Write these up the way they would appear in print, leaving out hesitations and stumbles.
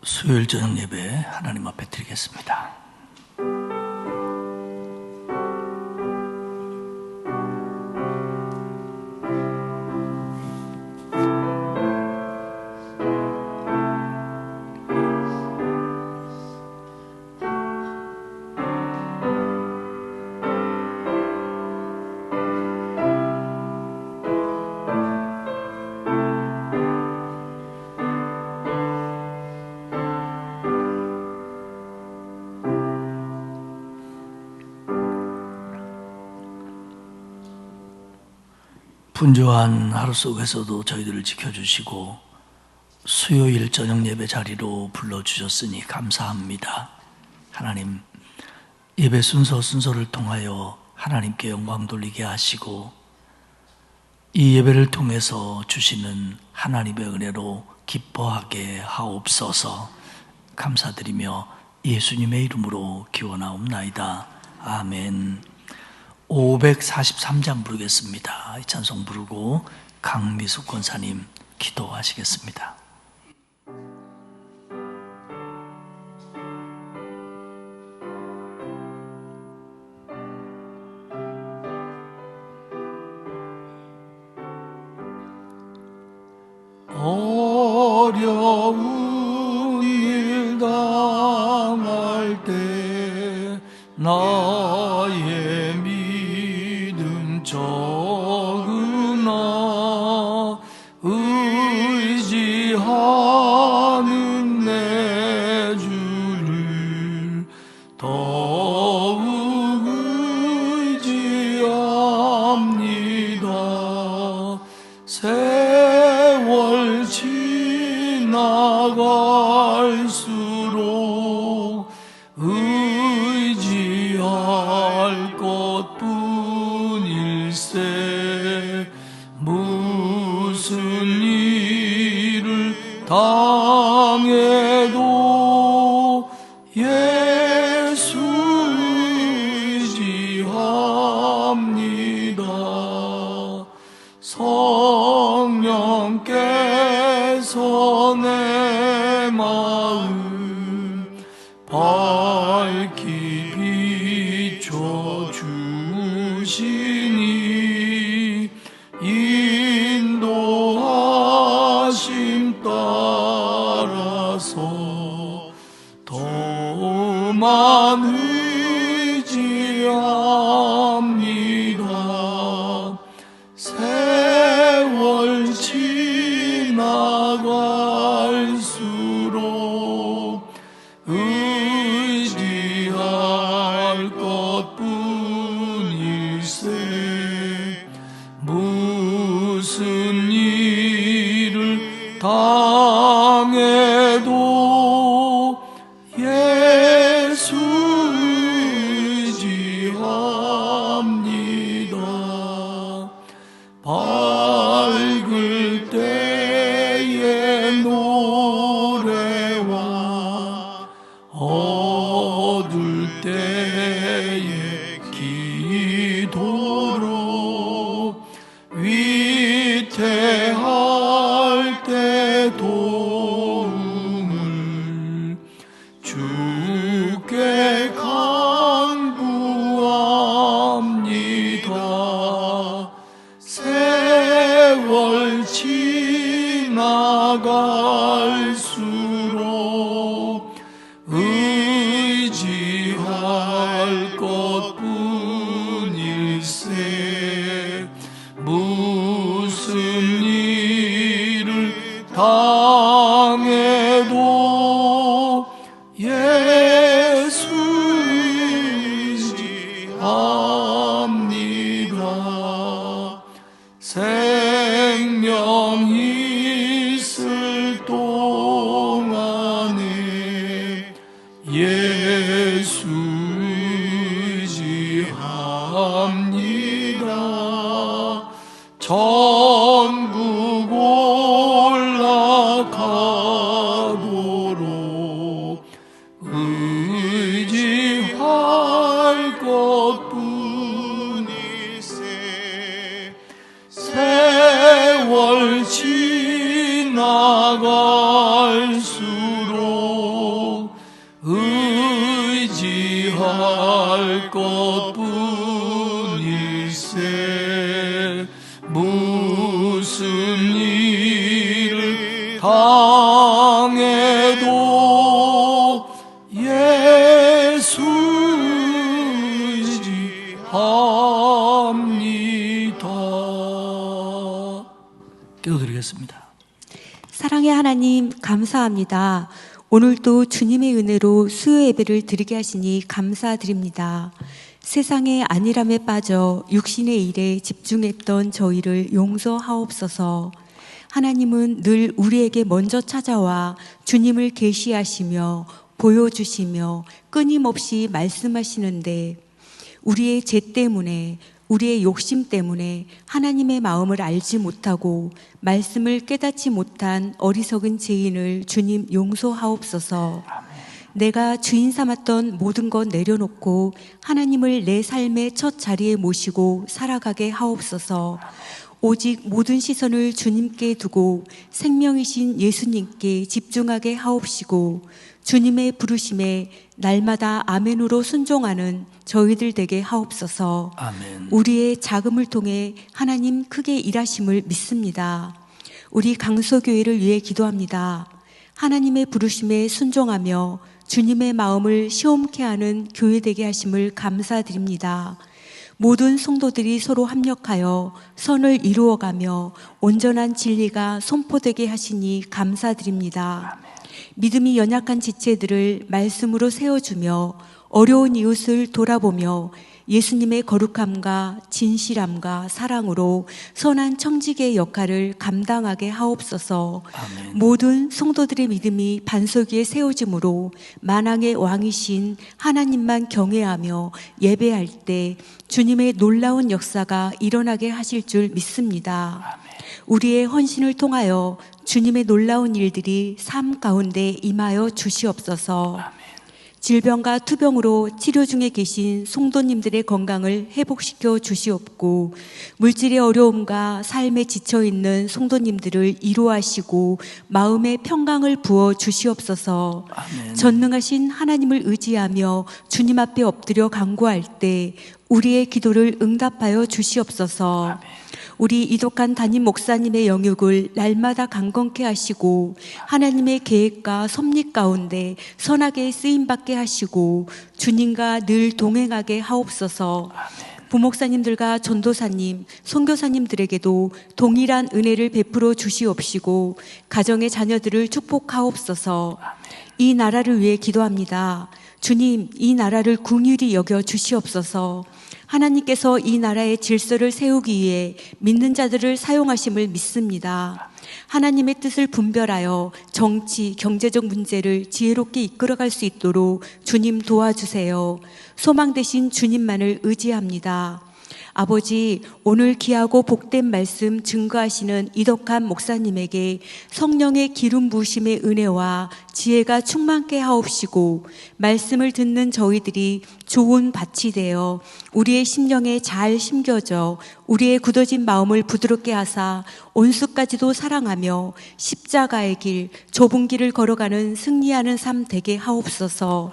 수요일 저녁 예배 하나님 앞에 드리겠습니다. 분주한 하루 속에서도 저희들을 지켜주시고 수요일 저녁 예배 자리로 불러주셨으니 감사합니다. 하나님, 예배 순서를 통하여 하나님께 영광 돌리게 하시고 이 예배를 통해서 주시는 하나님의 은혜로 기뻐하게 하옵소서. 감사드리며 예수님의 이름으로 기원하옵나이다. 아멘. 543장 부르겠습니다. 이 찬송 부르고 강미숙 권사님 기도하시겠습니다. 어려운 일 당할 때 나의 믿음 적으나 의지하는 내 주를 더욱 의지합니다. 세월 지나갈수록 의지할 것뿐일세. 무슨 일을 당해도 예수 의지합니다. 성령께서 내 마음 밝히 비춰주시니 인도하심 따라서 더만 의지합니다. 세월 지나갈수록 의지할 것뿐일세. 무슨 일을 당해도 예수 의지합니다. 밝을 때의 노래와 어두울 때의 기도로 위태할 때 도움을 주께 간구합니다. 세월 지나갈수록 의지할 것뿐일세. 무슨 일을 당해도 예수 의지합니다. 생명 있을 동안에 예수 의지합니다. 천국 올라가도록 의지할 것뿐일세. 세월 지나갈수록 것뿐일세 무슨 일을 당해도 예수 의지합니다. 기도드리겠습니다. 사랑의 하나님, 감사합니다. 오늘도 주님의 은혜로 수요 예배를 드리게 하시니 감사드립니다. 세상의 안일함에 빠져 육신의 일에 집중했던 저희를 용서하옵소서. 하나님은 늘 우리에게 먼저 찾아와 주님을 계시하시며 보여주시며 끊임없이 말씀하시는데 우리의 죄 때문에, 우리의 욕심 때문에 하나님의 마음을 알지 못하고 말씀을 깨닫지 못한 어리석은 죄인을 주님 용서하옵소서. 내가 주인 삼았던 모든 것 내려놓고 하나님을 내 삶의 첫 자리에 모시고 살아가게 하옵소서. 오직 모든 시선을 주님께 두고 생명이신 예수님께 집중하게 하옵시고 주님의 부르심에 날마다 아멘으로 순종하는 저희들 되게 하옵소서. 아멘. 우리의 자금을 통해 하나님 크게 일하심을 믿습니다. 우리 강서교회를 위해 기도합니다. 하나님의 부르심에 순종하며 주님의 마음을 시험케 하는 교회 되게 하심을 감사드립니다. 모든 성도들이 서로 합력하여 선을 이루어가며 온전한 진리가 선포되게 하시니 감사드립니다. 믿음이 연약한 지체들을 말씀으로 세워주며 어려운 이웃을 돌아보며 예수님의 거룩함과 진실함과 사랑으로 선한 청지기의 역할을 감당하게 하옵소서. 아멘. 모든 성도들의 믿음이 반석 위에 세워짐으로 만왕의 왕이신 하나님만 경외하며 예배할 때 주님의 놀라운 역사가 일어나게 하실 줄 믿습니다. 우리의 헌신을 통하여 주님의 놀라운 일들이 삶 가운데 임하여 주시옵소서. 질병과 투병으로 치료 중에 계신 성도님들의 건강을 회복시켜 주시옵고 물질의 어려움과 삶에 지쳐있는 성도님들을 위로하시고 마음의 평강을 부어 주시옵소서. 아멘. 전능하신 하나님을 의지하며 주님 앞에 엎드려 간구할 때 우리의 기도를 응답하여 주시옵소서. 우리 이독한 담임 목사님의 영육을 날마다 강건케 하시고 하나님의 계획과 섭리 가운데 선하게 쓰임받게 하시고 주님과 늘 동행하게 하옵소서. 부목사님들과 전도사님, 선교사님들에게도 동일한 은혜를 베풀어 주시옵시고 가정의 자녀들을 축복하옵소서. 이 나라를 위해 기도합니다. 주님, 이 나라를 긍휼히 여겨 주시옵소서. 하나님께서 이 나라의 질서를 세우기 위해 믿는 자들을 사용하심을 믿습니다. 하나님의 뜻을 분별하여 정치, 경제적 문제를 지혜롭게 이끌어갈 수 있도록 주님 도와주세요. 소망 되신 주님만을 의지합니다. 아버지, 오늘 귀하고 복된 말씀 증거하시는 이덕한 목사님에게 성령의 기름 부으심의 은혜와 지혜가 충만케 하옵시고 말씀을 듣는 저희들이 좋은 밭이 되어 우리의 심령에 잘 심겨져 우리의 굳어진 마음을 부드럽게 하사 온수까지도 사랑하며 십자가의 길, 좁은 길을 걸어가는 승리하는 삶 되게 하옵소서.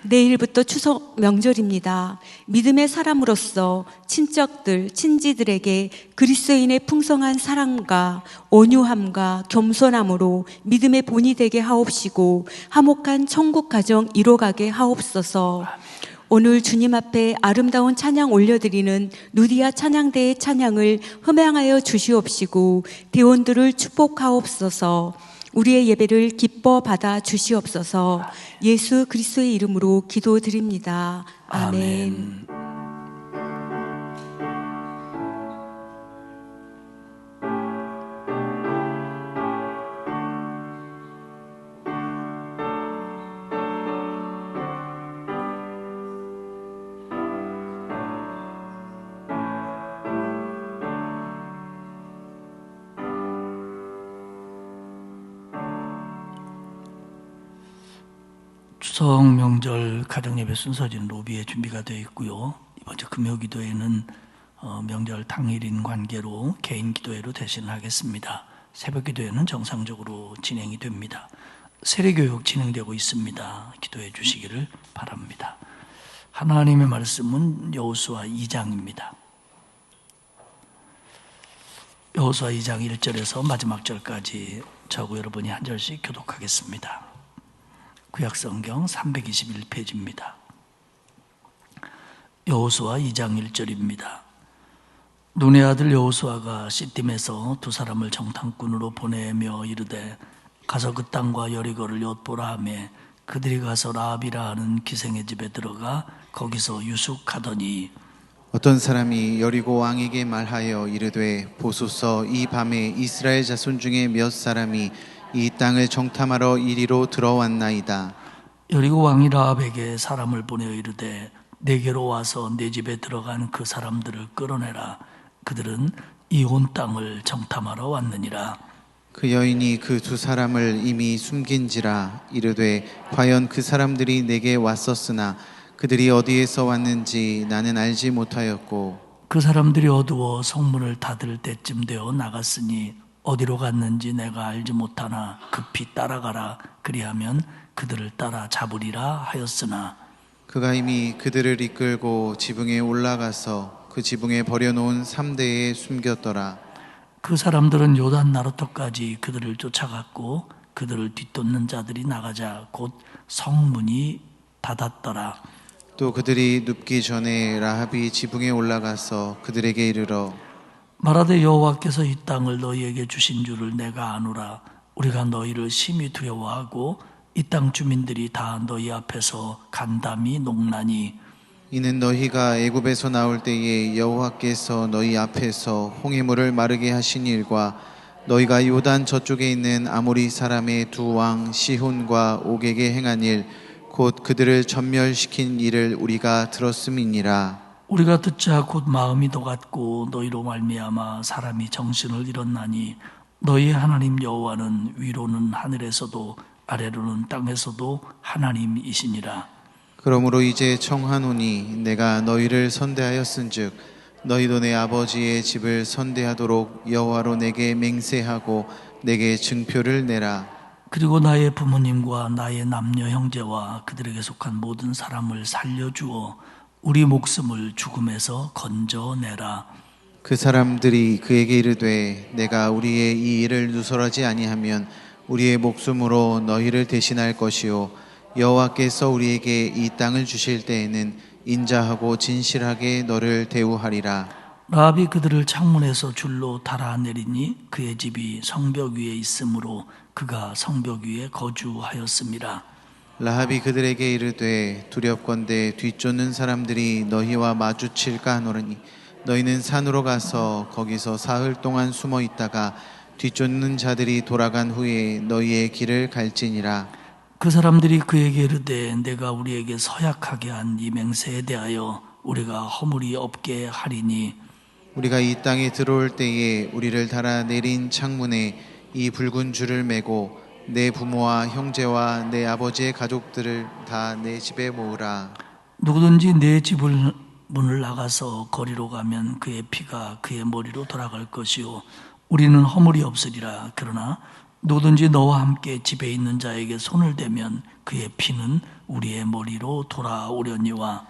내일부터 추석 명절입니다. 믿음의 사람으로서 친척들, 친지들에게 그리스도인의 풍성한 사랑과 온유함과 겸손함으로 믿음의 본이 되게 하옵시고 화목한 천국 가정 이뤄가게 하옵소서. 오늘 주님 앞에 아름다운 찬양 올려드리는 누디아 찬양대의 찬양을 흠양하여 주시옵시고 대원들을 축복하옵소서. 우리의 예배를 기뻐 받아 주시옵소서. 예수 그리스도의 이름으로 기도드립니다. 아멘. 추석 명절 가정예배 순서지는 로비에 준비가 되어 있고요. 이번 주 금요기도에는 명절 당일인 관계로 개인 기도회로 대신하겠습니다. 새벽 기도회는 정상적으로 진행이 됩니다. 세례교육 진행되고 있습니다. 기도해 주시기를 바랍니다. 하나님의 말씀은 여호수아 2장입니다. 여호수아 2장 1절에서 마지막 절까지 저하고 여러분이 한 절씩 교독하겠습니다. 구약성경 321페이지입니다. 여호수아 2장 1절입니다. 눈의 아들 여호수아가 시딤에서 두 사람을 정탐꾼으로 보내며 이르되 가서 그 땅과 여리고를 엿보라 하매 그들이 가서 라합이라 하는 기생의 집에 들어가 거기서 유숙하더니 어떤 사람이 여리고 왕에게 말하여 이르되 보소서 이 밤에 이스라엘 자손 중에 몇 사람이 이 땅을 정탐하러 이리로 들어왔나이다. 여리고 왕이 라합에게 사람을 보내어 이르되 내게로 와서 내 집에 들어간 그 사람들을 끌어내라. 그들은 이 온 땅을 정탐하러 왔느니라. 그 여인이 그 두 사람을 이미 숨긴지라. 이르되 과연 그 사람들이 내게 왔었으나 그들이 어디에서 왔는지 나는 알지 못하였고 그 사람들이 어두워 성문을 닫을 때쯤 되어 나갔으니 어디로 갔는지 내가 알지 못하나 급히 따라가라. 그리하면 그들을 따라 잡으리라 하였으나 그가 이미 그들을 이끌고 지붕에 올라가서 그 지붕에 버려놓은 3대에 숨겼더라. 그 사람들은 요단 나루터까지 그들을 쫓아갔고 그들을 뒤쫓는 자들이 나가자 곧 성문이 닫았더라. 또 그들이 눕기 전에 라합이 지붕에 올라가서 그들에게 이르러 말하되 여호와께서 이 땅을 너희에게 주신 줄을 내가 아노라. 우리가 너희를 심히 두려워하고 이 땅 주민들이 다 너희 앞에서 간담이 녹나니 이는 너희가 애굽에서 나올 때에 여호와께서 너희 앞에서 홍해물을 마르게 하신 일과 너희가 요단 저쪽에 있는 아모리 사람의 두 왕 시혼과 옥에게 행한 일 곧 그들을 전멸시킨 일을 우리가 들었음이니라. 우리가 듣자 곧 마음이 녹았고 너희로 말미암아 사람이 정신을 잃었나니 너희의 하나님 여호와는 위로는 하늘에서도 아래로는 땅에서도 하나님이시니라. 그러므로 이제 청하노니 내가 너희를 선대하였은즉 너희도 내 아버지의 집을 선대하도록 여호와로 내게 맹세하고 내게 증표를 내라. 그리고 나의 부모님과 나의 남녀 형제와 그들에게 속한 모든 사람을 살려주어 우리 목숨을 죽음에서 건져내라. 그 사람들이 그에게 이르되 내가 우리의 이 일을 누설하지 아니하면 우리의 목숨으로 너희를 대신할 것이요 여호와께서 우리에게 이 땅을 주실 때에는 인자하고 진실하게 너를 대우하리라. 라합이 그들을 창문에서 줄로 달아내리니 그의 집이 성벽 위에 있으므로 그가 성벽 위에 거주하였습니다. 라합이 그들에게 이르되 두렵건대 뒤쫓는 사람들이 너희와 마주칠까 하노니 너희는 산으로 가서 거기서 사흘 동안 숨어 있다가 뒤쫓는 자들이 돌아간 후에 너희의 길을 갈지니라. 그 사람들이 그에게 이르되 내가 우리에게 서약하게 한 이 맹세에 대하여 우리가 허물이 없게 하리니 우리가 이 땅에 들어올 때에 우리를 달아내린 창문에 이 붉은 줄을 매고 내 부모와 형제와 내 아버지의 가족들을 다 내 집에 모으라. 누구든지 내 집을 문을 나가서 거리로 가면 그의 피가 그의 머리로 돌아갈 것이요 우리는 허물이 없으리라. 그러나 누구든지 너와 함께 집에 있는 자에게 손을 대면 그의 피는 우리의 머리로 돌아오려니와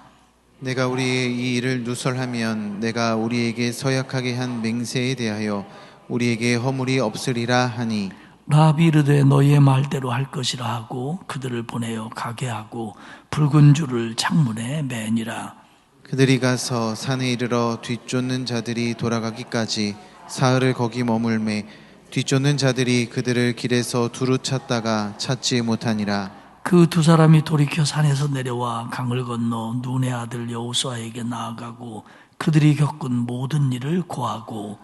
내가 우리의 이 일을 누설하면 내가 우리에게 서약하게 한 맹세에 대하여 우리에게 허물이 없으리라 하니 라합이 이르되 너희의 말대로 할 것이라 하고 그들을 보내어 가게 하고 붉은 줄을 창문에 매니라. 그들이 가서 산에 이르러 뒤쫓는 자들이 돌아가기까지 사흘을 거기 머물매 뒤쫓는 자들이 그들을 길에서 두루 찾다가 찾지 못하니라. 그 두 사람이 돌이켜 산에서 내려와 강을 건너 눈의 아들 여호수아에게 나아가고 그들이 겪은 모든 일을 고하고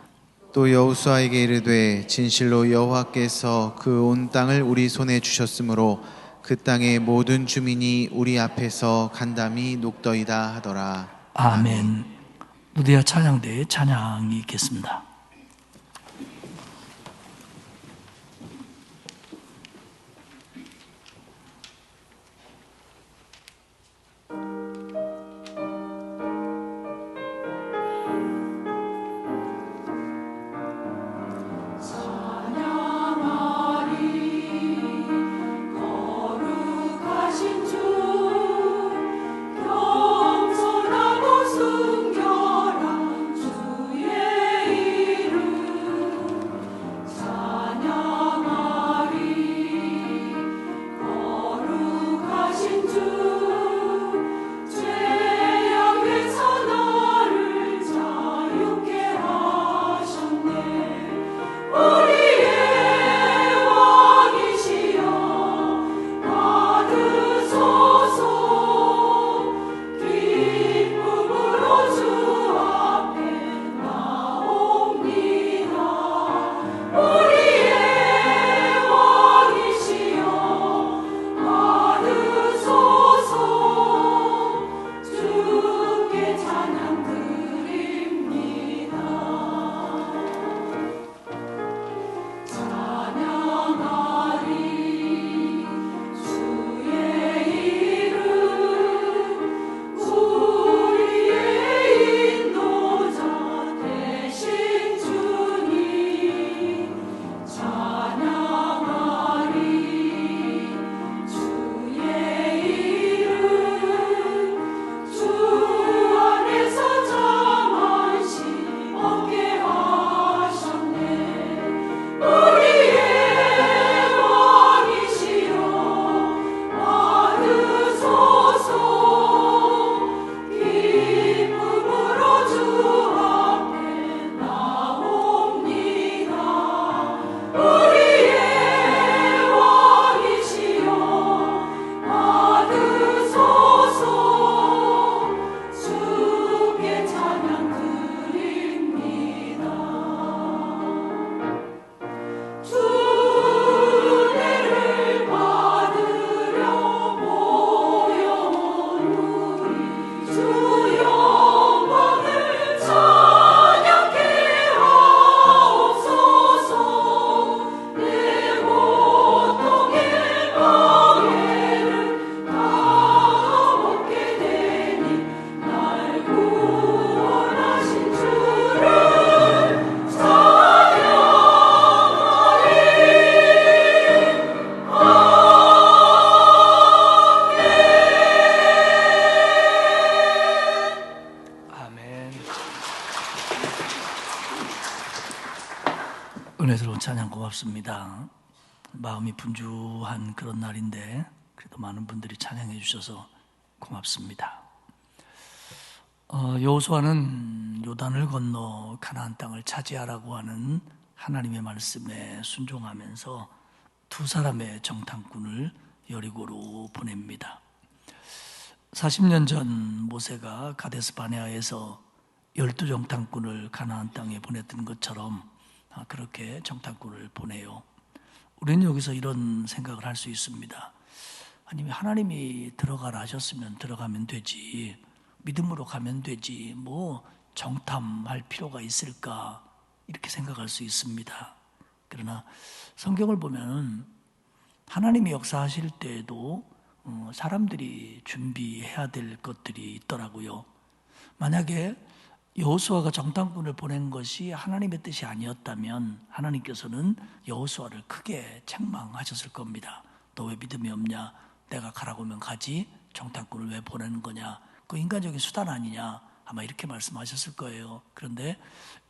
또 여호수아에게 이르되 진실로 여호와께서 그 온 땅을 우리 손에 주셨으므로 그 땅의 모든 주민이 우리 앞에서 간담이 녹더이다 하더라. 아멘. 누디아 찬양대의 찬양이 있겠습니다. 거룩하신 주 고맙습니다. 마음이 분주한 그런 날인데 그래도 많은 분들이 찬양해 주셔서 고맙습니다. 여호수아는 요단을 건너 가나안 땅을 차지하라고 하는 하나님의 말씀에 순종하면서 두 사람의 정탐꾼을 여리고로 보냅니다. 40년 전 모세가 가데스 바네아에서 12정탐꾼을 가나안 땅에 보냈던 것처럼 그렇게 정탐꾼을 보내요. 우리는 여기서 이런 생각을 할 수 있습니다. 아니, 하나님이 들어가라 하셨으면 들어가면 되지, 믿음으로 가면 되지, 뭐 정탐할 필요가 있을까, 이렇게 생각할 수 있습니다. 그러나 성경을 보면 하나님이 역사하실 때에도 사람들이 준비해야 될 것들이 있더라고요. 만약에 여호수아가 정탐꾼을 보낸 것이 하나님의 뜻이 아니었다면 하나님께서는 여호수아를 크게 책망하셨을 겁니다. 너 왜 믿음이 없냐? 내가 가라고 하면 가지, 정탐꾼을 왜 보내는 거냐? 그 인간적인 수단 아니냐? 아마 이렇게 말씀하셨을 거예요. 그런데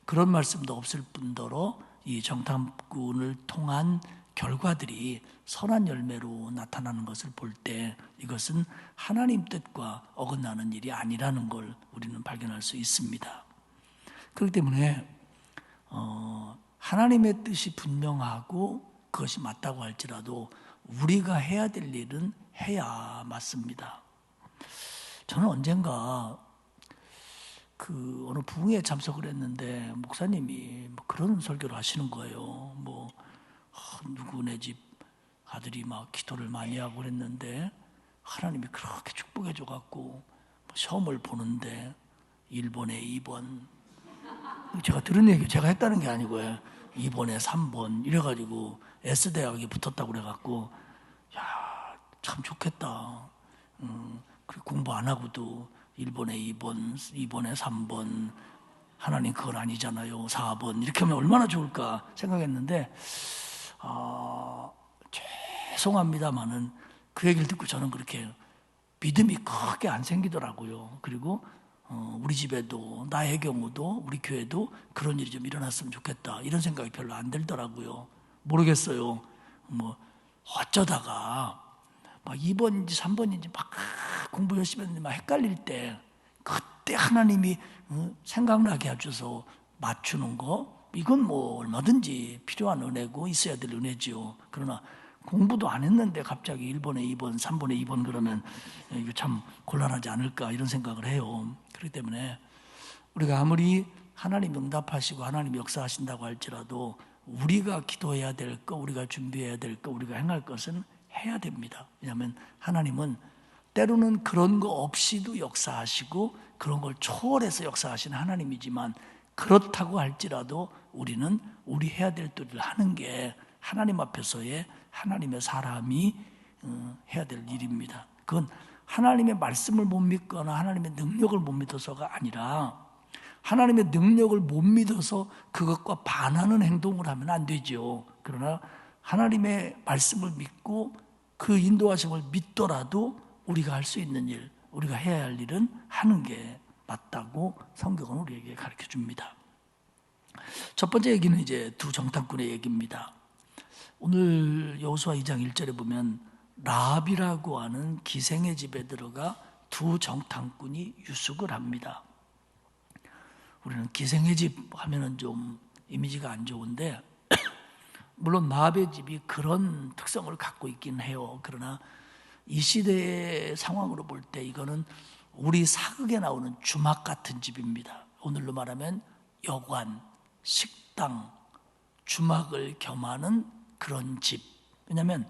그런 말씀도 없을 뿐더러 이 정탐꾼을 통한 결과들이 선한 열매로 나타나는 것을 볼 때 이것은 하나님 뜻과 어긋나는 일이 아니라는 걸 우리는 발견할 수 있습니다. 그렇기 때문에 하나님의 뜻이 분명하고 그것이 맞다고 할지라도 우리가 해야 될 일은 해야 맞습니다. 저는 언젠가 어느 부흥회에 참석을 했는데 목사님이 그런 설교를 하시는 거예요. 누구네 집 아들이 막 기도를 많이 하고 그랬는데 하나님이 그렇게 축복해 줘갖고 시험을 보는데 1번에 2번, 제가 들은 얘기 제가 했다는 게 아니고요, 2번에 3번 이래가지고 S대학에 붙었다고 그래갖고 참 좋겠다. 그리고 공부 안 하고도 1번에 2번, 2번에 3번, 하나님 그건 아니잖아요, 4번 이렇게 하면 얼마나 좋을까 생각했는데 죄송합니다만은 그 얘기를 듣고 저는 그렇게 믿음이 크게 안 생기더라고요. 그리고 우리 집에도, 나의 경우도, 우리 교회도 그런 일이 좀 일어났으면 좋겠다 이런 생각이 별로 안 들더라고요. 모르겠어요. 어쩌다가 2번인지 3번인지 막 공부 열심히 했는데 막 헷갈릴 때 그때 하나님이 생각나게 해줘서 맞추는 거, 이건 얼마든지 필요한 은혜고 있어야 될 은혜지요. 그러나 공부도 안 했는데 갑자기 1번에 2번, 3번에 2번 그러면 이거 참 곤란하지 않을까 이런 생각을 해요. 그렇기 때문에 우리가 아무리 하나님 응답하시고 하나님 역사하신다고 할지라도 우리가 기도해야 될 것, 우리가 준비해야 될 것, 우리가 행할 것은 해야 됩니다. 왜냐하면 하나님은 때로는 그런 거 없이도 역사하시고 그런 걸 초월해서 역사하시는 하나님이지만 그렇다고 할지라도 우리는 우리 해야 될 일을 하는 게 하나님 앞에서의 하나님의 사람이 해야 될 일입니다. 그건 하나님의 말씀을 못 믿거나 하나님의 능력을 못 믿어서가 아니라 하나님의 능력을 못 믿어서 그것과 반하는 행동을 하면 안 되죠. 그러나 하나님의 말씀을 믿고 그 인도하심을 믿더라도 우리가 할 수 있는 일, 우리가 해야 할 일은 하는 게 맞다고 성경은 우리에게 가르쳐 줍니다. 첫 번째 얘기는 이제 두 정탐꾼의 얘기입니다. 오늘 여호수아 2장 1절에 보면 라합이라고 하는 기생의 집에 들어가 두 정탐꾼이 유숙을 합니다. 우리는 기생의 집 하면은 좀 이미지가 안 좋은데 물론 라합의 집이 그런 특성을 갖고 있긴 해요. 그러나 이 시대의 상황으로 볼 때 이거는 우리 사극에 나오는 주막 같은 집입니다. 오늘로 말하면 여관, 식당, 주막을 겸하는 그런 집. 왜냐하면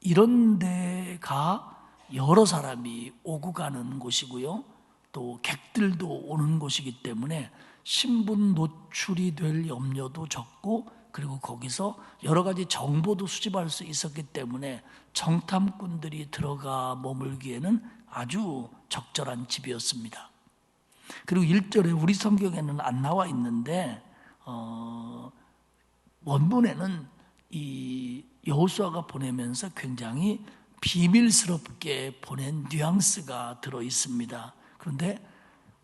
이런 데가 여러 사람이 오고 가는 곳이고요, 또 객들도 오는 곳이기 때문에 신분 노출이 될 염려도 적고, 그리고 거기서 여러 가지 정보도 수집할 수 있었기 때문에 정탐꾼들이 들어가 머물기에는 아주 적절한 집이었습니다. 그리고 1절에 우리 성경에는 안 나와 있는데 원문에는 이 여호수아가 보내면서 굉장히 비밀스럽게 보낸 뉘앙스가 들어 있습니다. 그런데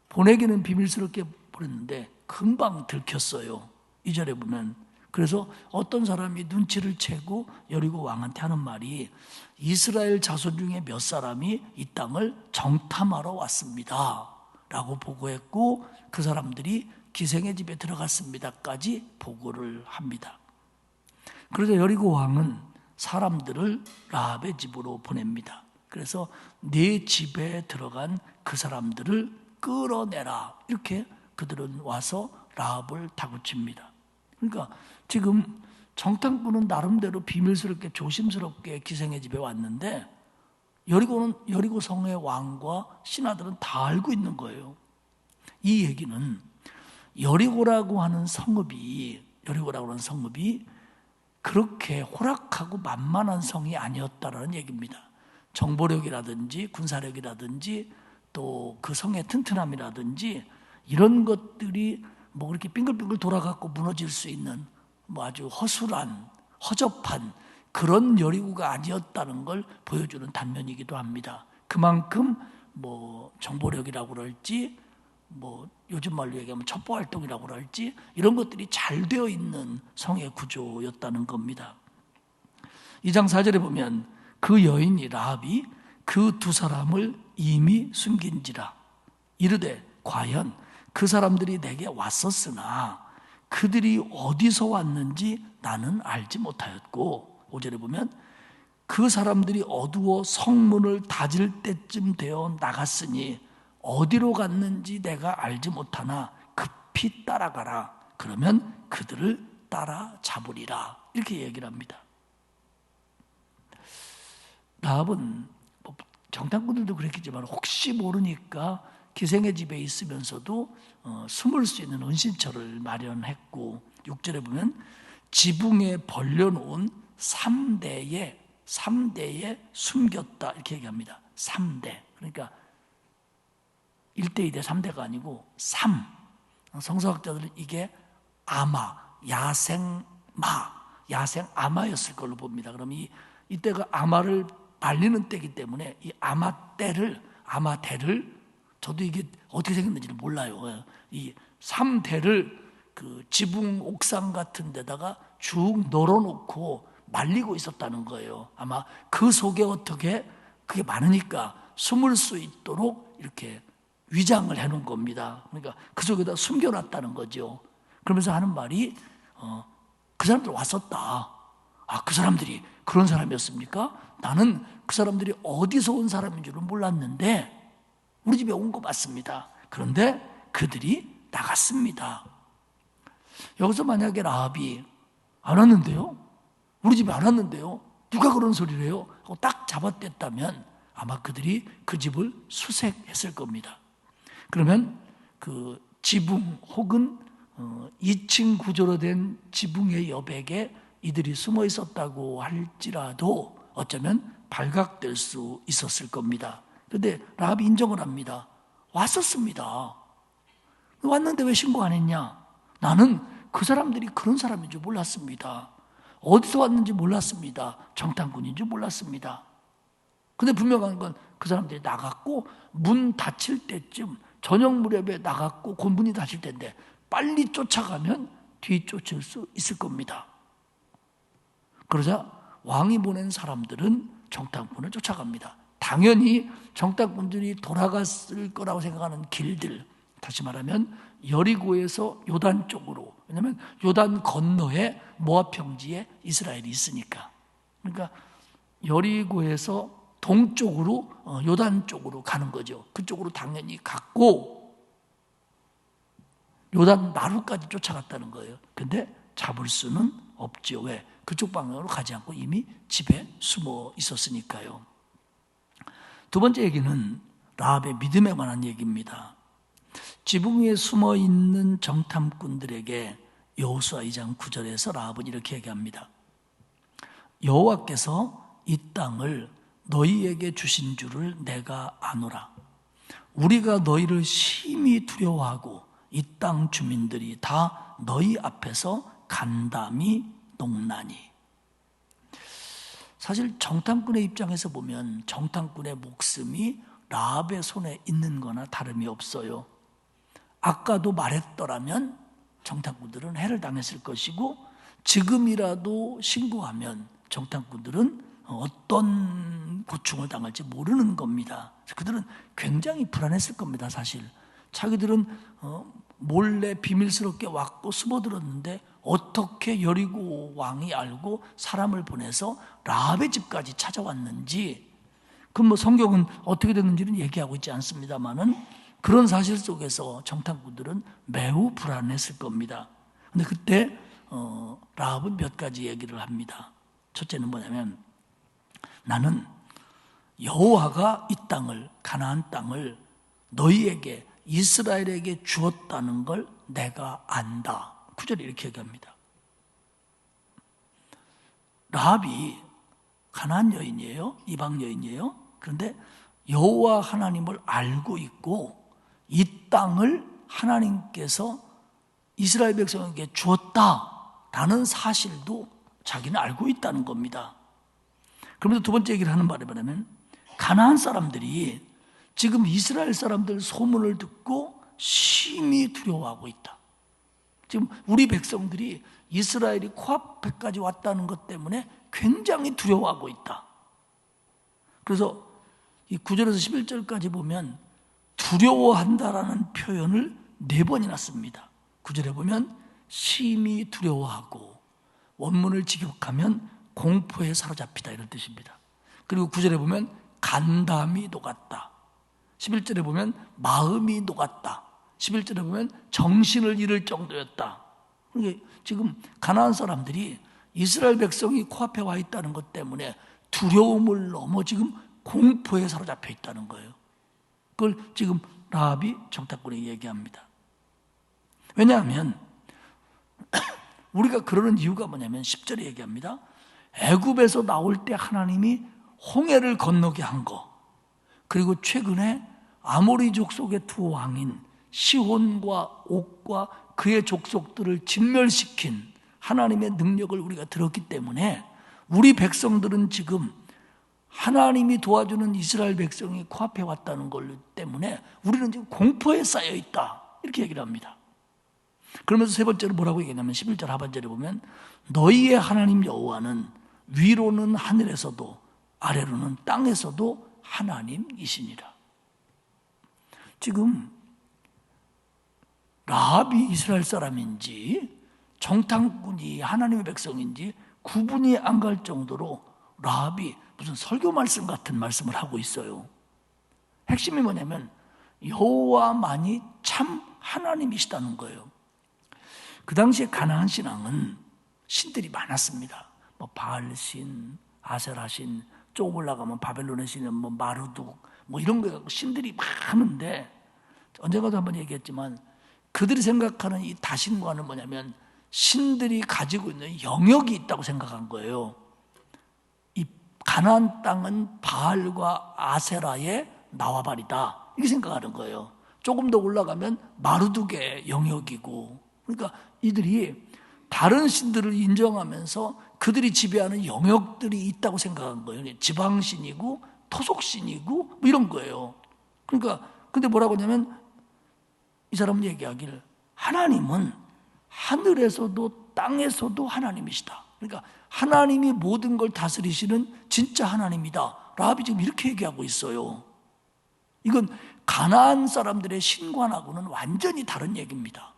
보내기는 비밀스럽게 보냈는데 금방 들켰어요. 2절에 보면 그래서 어떤 사람이 눈치를 채고 여리고 왕한테 하는 말이 이스라엘 자손 중에 몇 사람이 이 땅을 정탐하러 왔습니다 라고 보고했고 그 사람들이 기생의 집에 들어갔습니다까지 보고를 합니다. 그래서 여리고 왕은 사람들을 라합의 집으로 보냅니다. 그래서 네 집에 들어간 그 사람들을 끌어내라 이렇게 그들은 와서 라합을 다그칩니다. 그러니까 지금 정탐꾼은 나름대로 비밀스럽게 조심스럽게 기생의 집에 왔는데 여리고 성의 왕과 신하들은 다 알고 있는 거예요. 이 얘기는 여리고라고 하는 성읍이 그렇게 호락하고 만만한 성이 아니었다라는 얘기입니다. 정보력이라든지 군사력이라든지 또 그 성의 튼튼함이라든지 이런 것들이 뭐 그렇게 빙글빙글 돌아가고 무너질 수 있는 뭐 아주 허접한 그런 여리고가 아니었다는 걸 보여주는 단면이기도 합니다. 그만큼 뭐 정보력이라고 그럴지 뭐 요즘 말로 얘기하면 첩보활동이라고 그럴지 이런 것들이 잘 되어 있는 성의 구조였다는 겁니다. 2장 4절에 보면 그 여인이 라합이 그 두 사람을 이미 숨긴지라 이르되 과연 그 사람들이 내게 왔었으나 그들이 어디서 왔는지 나는 알지 못하였고 5절에 보면 그 사람들이 어두워 성문을 닫을 때쯤 되어 나갔으니 어디로 갔는지 내가 알지 못하나 급히 따라가라. 그러면 그들을 따라잡으리라. 이렇게 얘기를 합니다. 라합은 정탐꾼들도 그랬겠지만 혹시 모르니까 기생의 집에 있으면서도 숨을 수 있는 은신처를 마련했고 6절에 보면 지붕에 벌려놓은 3대에 숨겼다 이렇게 얘기합니다. 3대 그러니까 1대 2대 3대가 아니고 3 성서학자들은 이게 야생 아마였을 걸로 봅니다. 그럼 이때가 아마를 말리는 때이기 때문에 이 아마대를 저도 이게 어떻게 생겼는지는 몰라요. 이 3대를 그 지붕 옥상 같은 데다가 쭉 널어놓고 말리고 있었다는 거예요. 아마 그 속에 어떻게 그게 많으니까 숨을 수 있도록 이렇게 위장을 해놓은 겁니다. 그러니까 그 속에다 숨겨놨다는 거죠. 그러면서 하는 말이 그 사람들 왔었다. 그 사람들이 그런 사람이었습니까? 나는 그 사람들이 어디서 온 사람인 줄은 몰랐는데 우리 집에 온 거 맞습니다. 그런데 그들이 나갔습니다. 여기서 만약에 라합이 안 왔는데요? 우리 집에 안 왔는데요? 누가 그런 소리를 해요? 하고 딱 잡아댔다면 아마 그들이 그 집을 수색했을 겁니다. 그러면 그 지붕 혹은 2층 구조로 된 지붕의 여백에 이들이 숨어 있었다고 할지라도 어쩌면 발각될 수 있었을 겁니다. 그런데 라합이 인정을 합니다. 왔었습니다. 왔는데 왜 신고 안 했냐? 나는 그 사람들이 그런 사람인 줄 몰랐습니다. 어디서 왔는지 몰랐습니다. 정탐꾼인 줄 몰랐습니다. 근데 분명한 건 그 사람들이 나갔고 문 닫힐 때쯤 저녁 무렵에 나갔고 곧 문이 닫힐 때인데 빨리 쫓아가면 뒤쫓을 수 있을 겁니다. 그러자 왕이 보낸 사람들은 정탐꾼을 쫓아갑니다. 당연히 정탐꾼들이 돌아갔을 거라고 생각하는 길들, 다시 말하면 여리고에서 요단 쪽으로, 왜냐하면 요단 건너에 모압 평지에 이스라엘이 있으니까. 그러니까 여리고에서 동쪽으로 요단 쪽으로 가는 거죠. 그쪽으로 당연히 갔고 요단 나루까지 쫓아갔다는 거예요. 근데 잡을 수는 없죠. 왜? 그쪽 방향으로 가지 않고 이미 집에 숨어 있었으니까요. 두 번째 얘기는 라합의 믿음에 관한 얘기입니다. 지붕 위에 숨어 있는 정탐꾼들에게 여호수아 2장 9절에서 라합은 이렇게 얘기합니다. 여호와께서 이 땅을 너희에게 주신 줄을 내가 아노라. 우리가 너희를 심히 두려워하고 이 땅 주민들이 다 너희 앞에서 간담이 농나니. 사실 정탐꾼의 입장에서 보면 정탐꾼의 목숨이 라합의 손에 있는 거나 다름이 없어요. 아까도 말했더라면 정탐꾼들은 해를 당했을 것이고 지금이라도 신고하면 정탐꾼들은 어떤 고충을 당할지 모르는 겁니다. 그들은 굉장히 불안했을 겁니다. 사실 자기들은 몰래 비밀스럽게 왔고 숨어들었는데 어떻게 여리고 왕이 알고 사람을 보내서 라합의 집까지 찾아왔는지, 그럼 뭐 성경은 어떻게 됐는지는 얘기하고 있지 않습니다만은 그런 사실 속에서 정탐꾼들은 매우 불안했을 겁니다. 근데 그때 라합은 몇 가지 얘기를 합니다. 첫째는 뭐냐면, 나는 여호와가 이 땅을, 가나안 땅을 너희에게, 이스라엘에게 주었다는 걸 내가 안다. 9절에 이렇게 얘기합니다. 라합이 가나안 여인이에요. 이방 여인이에요. 그런데 여호와 하나님을 알고 있고 이 땅을 하나님께서 이스라엘 백성에게 주었다라는 사실도 자기는 알고 있다는 겁니다. 그러면서 두 번째 얘기를 하는 말이 뭐냐면, 가나안 사람들이 지금 이스라엘 사람들 소문을 듣고 심히 두려워하고 있다. 지금 우리 백성들이 이스라엘이 코앞에까지 왔다는 것 때문에 굉장히 두려워하고 있다. 그래서 이 9절에서 11절까지 보면 두려워한다라는 표현을 4번이나 씁니다. 9절에 보면 심히 두려워하고, 원문을 직역하면 공포에 사로잡히다 이런 뜻입니다. 그리고 9절에 보면 간담이 녹았다. 11절에 보면 마음이 녹았다. 11절에 보면 정신을 잃을 정도였다. 그러니까 지금 가나안 사람들이 이스라엘 백성이 코앞에 와 있다는 것 때문에 두려움을 넘어 지금 공포에 사로잡혀 있다는 거예요. 그걸 지금 라합이 정탐꾼에게 얘기합니다. 왜냐하면 우리가 그러는 이유가 뭐냐면 10절에 얘기합니다. 애굽에서 나올 때 하나님이 홍해를 건너게 한 거, 그리고 최근에 아모리 족속의 두 왕인 시혼과 옥과 그의 족속들을 진멸시킨 하나님의 능력을 우리가 들었기 때문에 우리 백성들은 지금 하나님이 도와주는 이스라엘 백성이 코앞에 왔다는 것 때문에 우리는 지금 공포에 쌓여 있다, 이렇게 얘기를 합니다. 그러면서 세 번째로 뭐라고 얘기하냐면 11절 하반절에 보면 너희의 하나님 여호와는 위로는 하늘에서도 아래로는 땅에서도 하나님이시니라. 지금 라합이 이스라엘 사람인지 정탐꾼이 하나님의 백성인지 구분이 안 갈 정도로 라합이 무슨 설교 말씀 같은 말씀을 하고 있어요. 핵심이 뭐냐면 여호와만이 참 하나님이시다는 거예요. 그 당시에 가나안 신앙은 신들이 많았습니다. 뭐 바알신, 아세라신, 쭉 올라가면 바벨론의 신은 뭐 마르둑, 뭐 이런 거 신들이 많은데, 언젠가도 한번 얘기했지만 그들이 생각하는 이 다신과는 뭐냐면 신들이 가지고 있는 영역이 있다고 생각한 거예요. 이 가나안 땅은 바알과 아세라의 나와바리다, 이렇게 생각하는 거예요. 조금 더 올라가면 마르둑의 영역이고, 그러니까 이들이 다른 신들을 인정하면서 그들이 지배하는 영역들이 있다고 생각한 거예요. 지방신이고 토속신이고 뭐 이런 거예요. 그러니까 근데 뭐라고 하냐면 이 사람은 얘기하기를 하나님은 하늘에서도 땅에서도 하나님이시다. 그러니까 하나님이 모든 걸 다스리시는 진짜 하나님이다. 라합이 지금 이렇게 얘기하고 있어요. 이건 가나안 사람들의 신관하고는 완전히 다른 얘기입니다.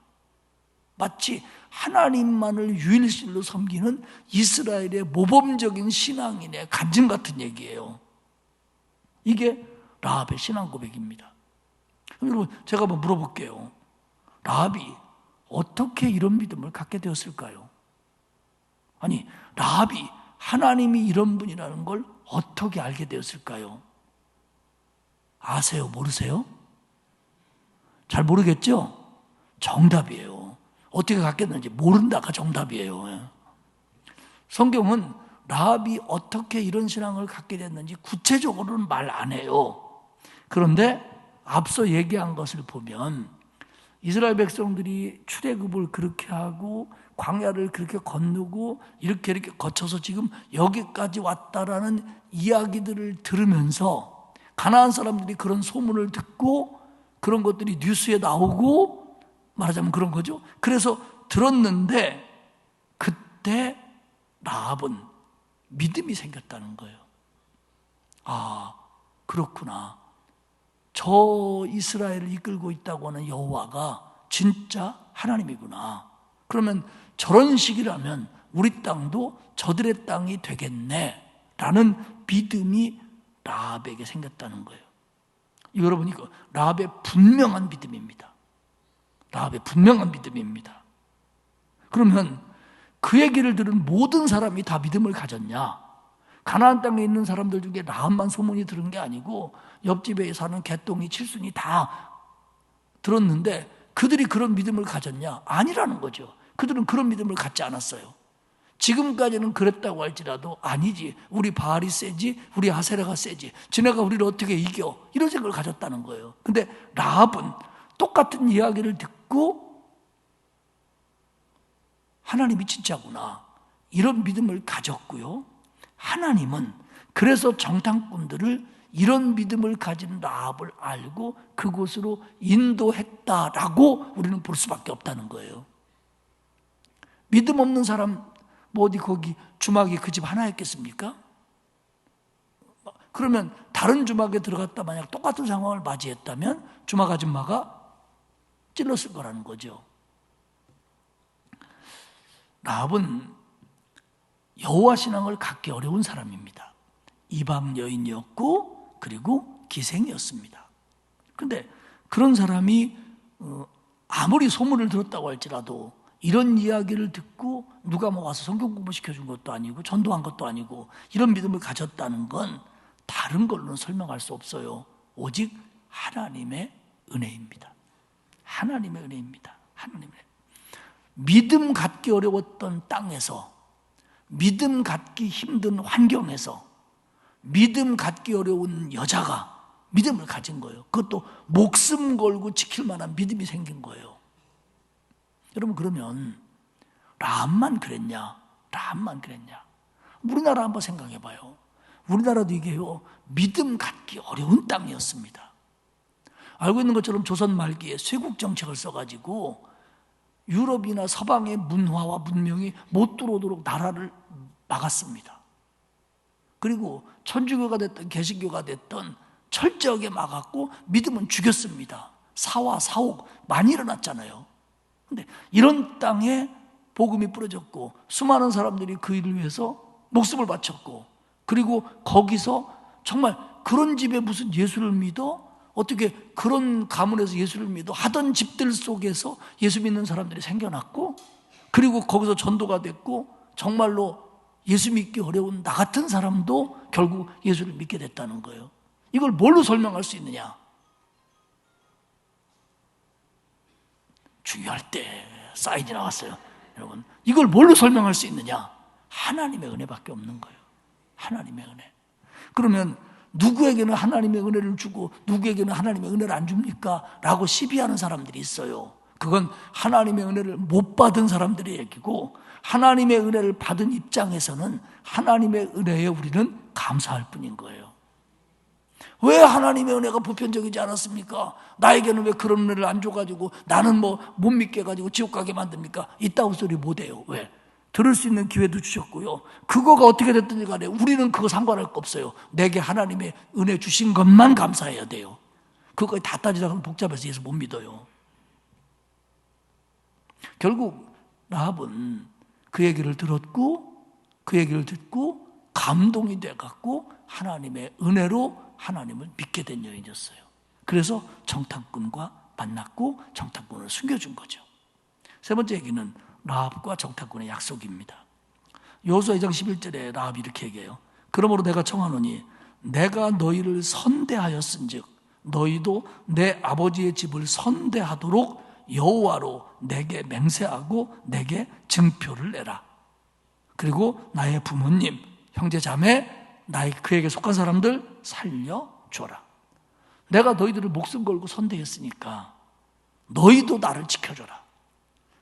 마치 하나님만을 유일신으로 섬기는 이스라엘의 모범적인 신앙인의 간증 같은 얘기예요. 이게 라합의 신앙 고백입니다. 여러분, 제가 한번 물어볼게요. 라합이 어떻게 이런 믿음을 갖게 되었을까요? 아니, 라합이 하나님이 이런 분이라는 걸 어떻게 알게 되었을까요? 아세요? 모르세요? 잘 모르겠죠? 정답이에요. 어떻게 갖겠는지 모른다가 정답이에요. 성경은 라합이 어떻게 이런 신앙을 갖게 됐는지 구체적으로는 말 안 해요. 그런데 앞서 얘기한 것을 보면 이스라엘 백성들이 출애굽을 그렇게 하고 광야를 그렇게 건너고 이렇게 거쳐서 지금 여기까지 왔다라는 이야기들을 들으면서 가나안 사람들이 그런 소문을 듣고 그런 것들이 뉴스에 나오고 말하자면 그런 거죠. 그래서 들었는데 그때 라합은 믿음이 생겼다는 거예요. 아, 그렇구나. 저 이스라엘을 이끌고 있다고 하는 여호와가 진짜 하나님이구나. 그러면 저런 식이라면 우리 땅도 저들의 땅이 되겠네 라는 믿음이 라합에게 생겼다는 거예요. 여러분, 이거 라합의 분명한 믿음입니다. 라합의 분명한 믿음입니다. 그러면 그 얘기를 들은 모든 사람이 다 믿음을 가졌냐? 가나안 땅에 있는 사람들 중에 라합만 소문이 들은 게 아니고 옆집에 사는 개똥이 칠순이 다 들었는데 그들이 그런 믿음을 가졌냐? 아니라는 거죠. 그들은 그런 믿음을 갖지 않았어요. 지금까지는 그랬다고 할지라도 아니지, 우리 바알이 세지, 우리 아세라가 세지, 지네가 우리를 어떻게 이겨, 이런 생각을 가졌다는 거예요. 근데 라합은 똑같은 이야기를 듣고 하나님이 진짜구나, 이런 믿음을 가졌고요. 하나님은 그래서 정탐꾼들을 이런 믿음을 가진 라합을 알고 그곳으로 인도했다라고 우리는 볼 수밖에 없다는 거예요. 믿음 없는 사람 뭐 어디 거기 주막이 그 집 하나였겠습니까? 그러면 다른 주막에 들어갔다 만약 똑같은 상황을 맞이했다면 주막 아줌마가 찔렀을 거라는 거죠. 라합은 여호와 신앙을 갖기 어려운 사람입니다. 이방 여인이었고 그리고 기생이었습니다. 그런데 그런 사람이 아무리 소문을 들었다고 할지라도 이런 이야기를 듣고 누가 뭐 와서 성경 공부시켜준 것도 아니고 전도한 것도 아니고 이런 믿음을 가졌다는 건 다른 걸로는 설명할 수 없어요. 오직 하나님의 은혜입니다. 하나님의 은혜입니다. 하나님의 은혜. 믿음 갖기 어려웠던 땅에서, 믿음 갖기 힘든 환경에서, 믿음 갖기 어려운 여자가 믿음을 가진 거예요. 그것도 목숨 걸고 지킬 만한 믿음이 생긴 거예요. 여러분, 그러면 라합만 그랬냐? 라합만 그랬냐? 우리나라 한번 생각해 봐요. 우리나라도 이게요, 믿음 갖기 어려운 땅이었습니다. 알고 있는 것처럼 조선 말기에 쇄국 정책을 써가지고 유럽이나 서방의 문화와 문명이 못 들어오도록 나라를 막았습니다. 그리고 천주교가 됐든 개신교가 됐든 철저하게 막았고 믿음은 죽였습니다. 사화, 사옥 많이 일어났잖아요. 근데 이런 땅에 복음이 뿌려졌고 수많은 사람들이 그 일을 위해서 목숨을 바쳤고, 그리고 거기서 정말 그런 집에 무슨 예수를 믿어? 어떻게 그런 가문에서 예수를 믿어? 하던 집들 속에서 예수 믿는 사람들이 생겨났고, 그리고 거기서 전도가 됐고, 정말로 예수 믿기 어려운 나 같은 사람도 결국 예수를 믿게 됐다는 거예요. 이걸 뭘로 설명할 수 있느냐? 중요할 때 사인이 나왔어요. 여러분, 이걸 뭘로 설명할 수 있느냐? 하나님의 은혜밖에 없는 거예요. 하나님의 은혜. 그러면 누구에게는 하나님의 은혜를 주고 누구에게는 하나님의 은혜를 안 줍니까? 라고 시비하는 사람들이 있어요. 그건 하나님의 은혜를 못 받은 사람들의 얘기고, 하나님의 은혜를 받은 입장에서는 하나님의 은혜에 우리는 감사할 뿐인 거예요. 왜 하나님의 은혜가 보편적이지 않았습니까? 나에게는 왜 그런 은혜를 안 줘가지고 나는 뭐 못 믿게 해가지고 지옥 가게 만듭니까? 이따구 소리 못해요. 왜? 들을 수 있는 기회도 주셨고요. 그거가 어떻게 됐든지 간에 우리는 그거 상관할 거 없어요. 내게 하나님의 은혜 주신 것만 감사해야 돼요. 그거 다 따지다 보면 복잡해서 예수 못 믿어요. 결국 라합은 그 얘기를 들었고 그 얘기를 듣고 감동이 돼갖고 하나님의 은혜로 하나님을 믿게 된 여인이었어요. 그래서 정탐꾼과 만났고 정탐꾼을 숨겨준 거죠. 세 번째 얘기는 라합과 정탐꾼의 약속입니다. 여호수아 2장 11절에 라합이 이렇게 얘기해요. 그러므로 내가 청하노니 내가 너희를 선대하였은즉 너희도 내 아버지의 집을 선대하도록 여호와로 내게 맹세하고 내게 증표를 내라. 그리고 나의 부모님, 형제 자매, 그에게 속한 사람들 살려줘라. 내가 너희들을 목숨 걸고 선대했으니까 너희도 나를 지켜줘라.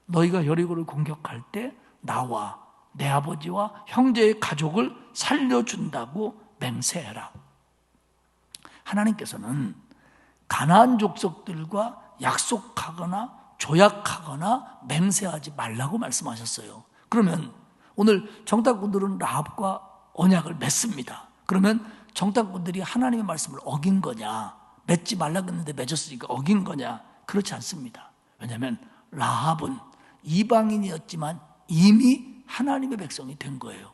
너희가 여리고를 공격할 때 나와 내 아버지와 형제의 가족을 살려준다고 맹세해라. 하나님께서는 가나안 족속들과 약속하거나 조약하거나 맹세하지 말라고 말씀하셨어요. 그러면 오늘 정탐꾼들은 라합과 언약을 맺습니다. 그러면 정탐꾼들이 하나님의 말씀을 어긴 거냐, 맺지 말라고 했는데 맺었으니까 어긴 거냐? 그렇지 않습니다. 왜냐하면 라합은 이방인이었지만 이미 하나님의 백성이 된 거예요.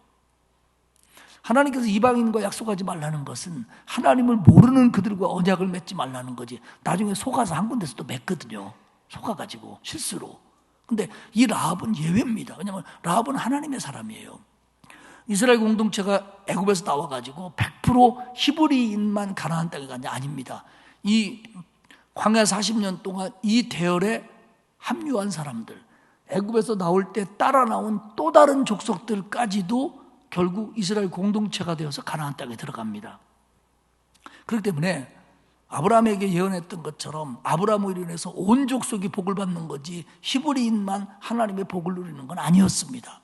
하나님께서 이방인과 약속하지 말라는 것은 하나님을 모르는 그들과 언약을 맺지 말라는 거지. 나중에 속아서 한 군데서 또 맺거든요. 속아가지고 실수로. 근데 이 라합은 예외입니다. 왜냐하면 라합은 하나님의 사람이에요. 이스라엘 공동체가 애굽에서 나와가지고 100% 히브리인만 가나안 땅에 간게 아닙니다. 이 광야 40년 동안 이 대열에 합류한 사람들, 애굽에서 나올 때 따라 나온 또 다른 족속들까지도 결국 이스라엘 공동체가 되어서 가나안 땅에 들어갑니다. 그렇기 때문에 아브라함에게 예언했던 것처럼 아브라함으로 인해서 온 족속이 복을 받는 거지 히브리인만 하나님의 복을 누리는 건 아니었습니다.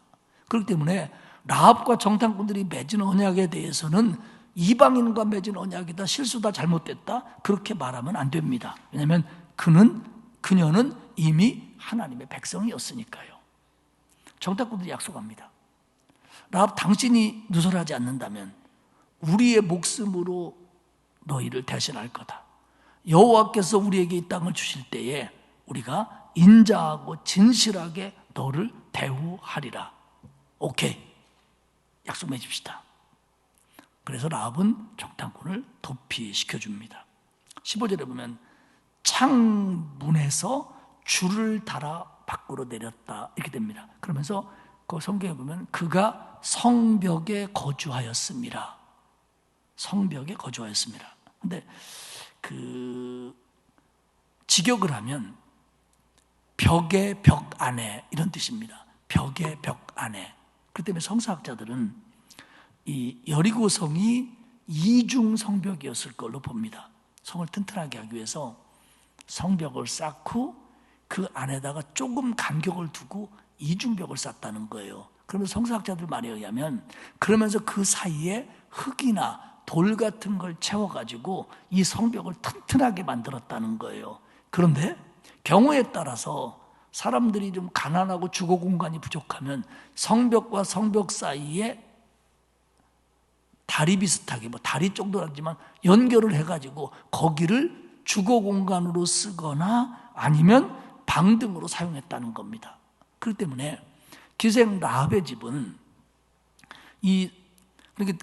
그렇기 때문에 라합과 정탐꾼들이 맺은 언약에 대해서는 이방인과 맺은 언약이다, 실수다, 잘못됐다 그렇게 말하면 안 됩니다. 왜냐하면 그녀는 이미 하나님의 백성이었으니까요. 정탐꾼들이 약속합니다. 라합, 당신이 누설하지 않는다면 우리의 목숨으로 너희를 대신할 거다. 여호와께서 우리에게 이 땅을 주실 때에 우리가 인자하고 진실하게 너를 대우하리라. 오케이, 약속 맺읍시다. 그래서 라합은 정탐꾼을 도피시켜줍니다. 15절에 보면 창문에서 줄을 달아 밖으로 내렸다 이렇게 됩니다. 그러면서 그 성경에 보면 그가 성벽에 거주하였습니다. 성벽에 거주하였습니다. 근데 직역을 하면 벽의 벽 안에 이런 뜻입니다. 벽의 벽 안에. 그렇기 때문에 성서학자들은 이 여리고 성이 이중 성벽이었을 걸로 봅니다. 성을 튼튼하게 하기 위해서 성벽을 쌓고 그 안에다가 조금 간격을 두고 이중벽을 쌓았다는 거예요. 그러면 성서학자들 말에 의하면 그러면서 그 사이에 흙이나 돌 같은 걸 채워가지고 이 성벽을 튼튼하게 만들었다는 거예요. 그런데 경우에 따라서 사람들이 좀 가난하고 주거 공간이 부족하면 성벽과 성벽 사이에 다리 비슷하게, 다리 정도는 아니지만 연결을 해가지고 거기를 주거 공간으로 쓰거나 아니면 방 등으로 사용했다는 겁니다. 그렇기 때문에 기생 라합의 집은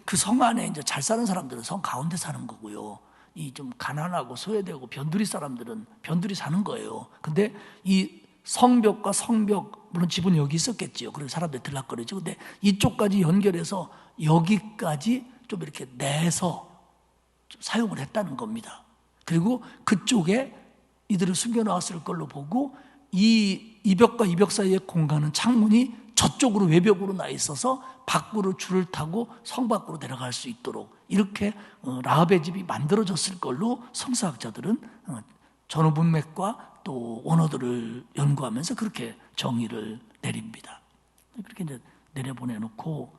그 성 안에 이제 잘 사는 사람들은 성 가운데 사는 거고요. 이 좀 가난하고 소외되고 변두리 사람들은 변두리 사는 거예요. 근데 이 성벽과 성벽, 물론 집은 여기 있었겠지요. 그래서 사람들이 들락거리죠. 근데 이쪽까지 연결해서 여기까지 좀 이렇게 내서 사용을 했다는 겁니다. 그리고 그쪽에 이들을 숨겨놨을 걸로 보고 이 벽과 이 벽 사이의 공간은 창문이 저쪽으로 외벽으로 나 있어서 밖으로 줄을 타고 성 밖으로 내려갈 수 있도록 이렇게 라합의 집이 만들어졌을 걸로 성서학자들은 전후 문맥과 또 원어들을 연구하면서 그렇게 정의를 내립니다. 그렇게 이제 내려보내놓고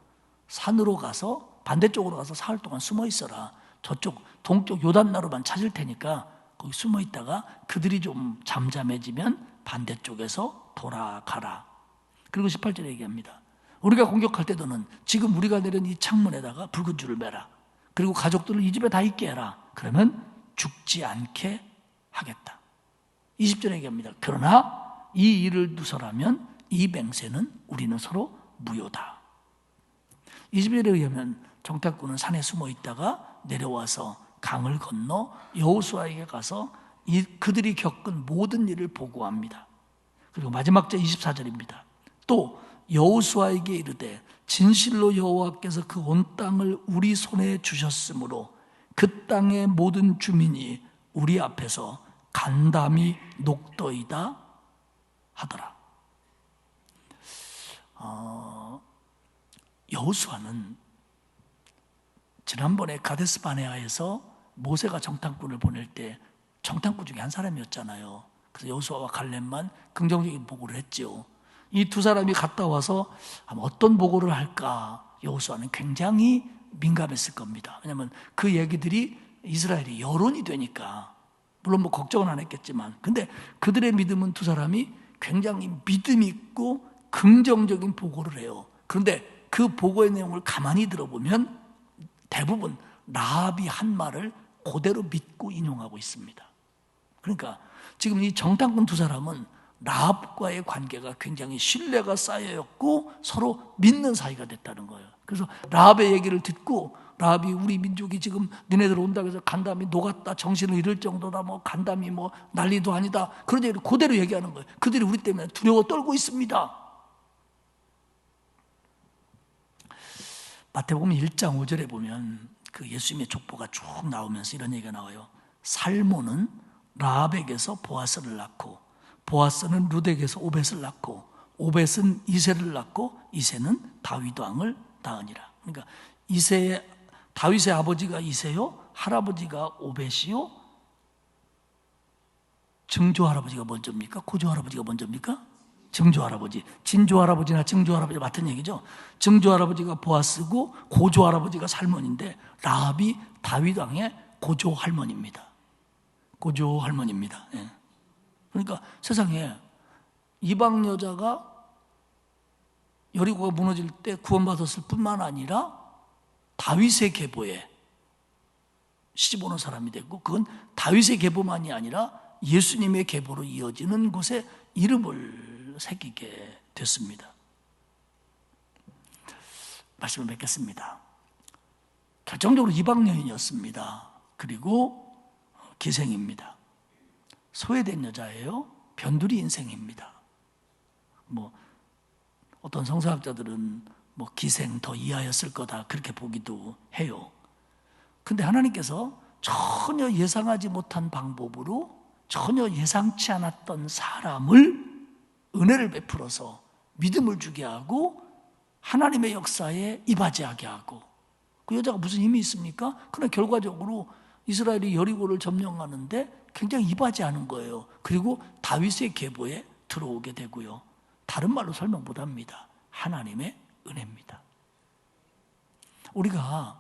산으로 가서 반대쪽으로 가서 사흘 동안 숨어 있어라. 저쪽 동쪽 요단나루만 찾을 테니까 거기 숨어 있다가 그들이 좀 잠잠해지면 반대쪽에서 돌아가라. 그리고 18절에 얘기합니다. 우리가 공격할 때도는 지금 우리가 내린 이 창문에다가 붉은 줄을 매라. 그리고 가족들을 이 집에 다 있게 해라. 그러면 죽지 않게 하겠다. 20절에 얘기합니다. 그러나 이 일을 누설하면 이 맹세는 우리는 서로 무효다. 20절에 의하면 정탐꾼은 산에 숨어 있다가 내려와서 강을 건너 여호수아에게 가서 그들이 겪은 모든 일을 보고합니다. 그리고 마지막 절 24절입니다. 또 여호수아에게 이르되 진실로 여호와께서 그 온 땅을 우리 손에 주셨으므로 그 땅의 모든 주민이 우리 앞에서 간담이 녹더이다 하더라. 여호수아는 지난번에 가데스 바네아에서 모세가 정탐꾼을 보낼 때 정탐꾼 중에 한 사람이었잖아요. 그래서 여호수아와 갈렙만 긍정적인 보고를 했죠. 이 두 사람이 갔다 와서 어떤 보고를 할까 여호수아는 굉장히 민감했을 겁니다. 왜냐하면 그 얘기들이 이스라엘이 여론이 되니까 물론 뭐 걱정은 안 했겠지만 근데 그들의 믿음은 두 사람이 굉장히 믿음 있고 긍정적인 보고를 해요. 그런데 그 보고의 내용을 가만히 들어보면 대부분 라합이 한 말을 그대로 믿고 인용하고 있습니다. 그러니까 지금 이 정탐꾼 두 사람은 라합과의 관계가 굉장히 신뢰가 쌓여있고 서로 믿는 사이가 됐다는 거예요. 그래서 라합의 얘기를 듣고 라합이 우리 민족이 지금 너네들 온다고 해서 간담이 녹았다, 정신을 잃을 정도다, 뭐 간담이 뭐 난리도 아니다, 그런 얘기를 그대로 얘기하는 거예요. 그들이 우리 때문에 두려워 떨고 있습니다. 마태복음 1장 5절에 보면 그 예수님의 족보가 쭉 나오면서 이런 얘기가 나와요. 살모는 라합에게서 보아스를 낳고, 보아스는 룻에게서 오벳을 낳고, 오벳은 이새를 낳고, 이새는 다윗 왕을 낳으니라. 그러니까 다윗의 아버지가 이새요, 할아버지가 오벳이요, 증조 할아버지가 먼저입니까? 고조 할아버지가 먼저입니까? 증조 할아버지. 진조 할아버지나 증조 할아버지가 같은 얘기죠. 증조 할아버지가 보아스고 고조 할아버지가 살몬인데 라합이 다윗 왕의 고조 할머니입니다. 고조 할머니입니다. 예. 그러니까 세상에 이방 여자가 여리고가 무너질 때 구원받았을 뿐만 아니라 다윗의 계보에 시집 오는 사람이 됐고, 그건 다윗의 계보만이 아니라 예수님의 계보로 이어지는 곳에 이름을 새기게 됐습니다. 말씀을 맺겠습니다. 결정적으로 이방 여인이었습니다. 그리고 기생입니다. 소외된 여자예요. 변두리 인생입니다. 뭐 어떤 성서학자들은 뭐 기생 더 이하였을 거다 그렇게 보기도 해요. 근데 하나님께서 전혀 예상하지 못한 방법으로 전혀 예상치 않았던 사람을 은혜를 베풀어서 믿음을 주게 하고 하나님의 역사에 이바지하게 하고, 그 여자가 무슨 힘이 있습니까? 그러나 결과적으로 이스라엘이 여리고를 점령하는데 굉장히 이바지하는 거예요. 그리고 다윗의 계보에 들어오게 되고요. 다른 말로 설명 못합니다. 하나님의 은혜입니다. 우리가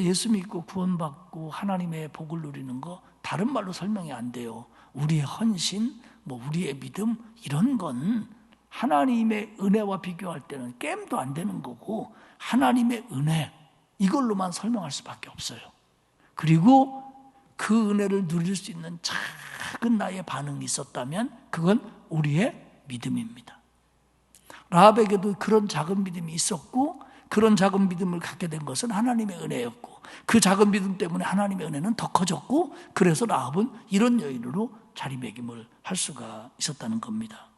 예수 믿고 구원받고 하나님의 복을 누리는 거 다른 말로 설명이 안 돼요. 우리의 헌신, 뭐 우리의 믿음, 이런 건 하나님의 은혜와 비교할 때는 깸도 안 되는 거고, 하나님의 은혜, 이걸로만 설명할 수밖에 없어요. 그리고 그 은혜를 누릴 수 있는 작은 나의 반응이 있었다면 그건 우리의 믿음입니다. 라합에게도 그런 작은 믿음이 있었고, 그런 작은 믿음을 갖게 된 것은 하나님의 은혜였고, 그 작은 믿음 때문에 하나님의 은혜는 더 커졌고, 그래서 라합은 이런 여인으로 자리매김을 할 수가 있었다는 겁니다.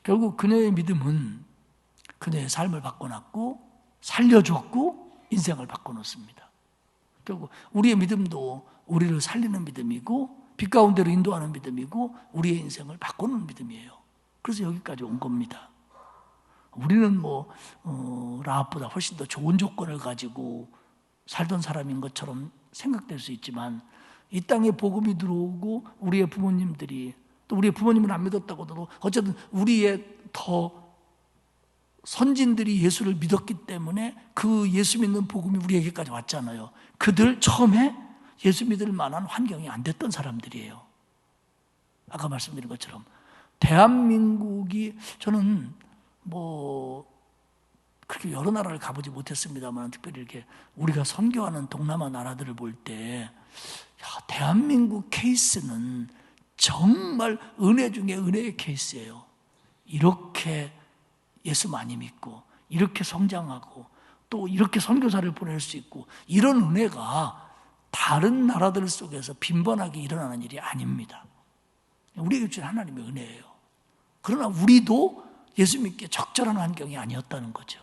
결국 그녀의 믿음은 그녀의 삶을 바꿔놨고 살려줬고 인생을 바꿔놓습니다. 결국 우리의 믿음도 우리를 살리는 믿음이고 빛 가운데로 인도하는 믿음이고 우리의 인생을 바꾸는 믿음이에요. 그래서 여기까지 온 겁니다. 우리는 라합보다 훨씬 더 좋은 조건을 가지고 살던 사람인 것처럼 생각될 수 있지만, 이 땅에 복음이 들어오고 우리의 부모님들이, 또 우리의 부모님을 안 믿었다고 해도 어쨌든 우리의 더 선진들이 예수를 믿었기 때문에 그 예수 믿는 복음이 우리에게까지 왔잖아요. 그들 처음에 예수 믿을 만한 환경이 안 됐던 사람들이에요. 아까 말씀드린 것처럼 대한민국이, 저는 그렇게 여러 나라를 가보지 못했습니다만 특별히 이렇게 우리가 선교하는 동남아 나라들을 볼 때 대한민국 케이스는 정말 은혜 중에 은혜의 케이스예요. 이렇게 예수 많이 믿고 이렇게 성장하고 또 이렇게 선교사를 보낼 수 있고, 이런 은혜가 다른 나라들 속에서 빈번하게 일어나는 일이 아닙니다. 우리에게 주신 하나님의 은혜예요. 그러나 우리도 예수 믿기에 적절한 환경이 아니었다는 거죠.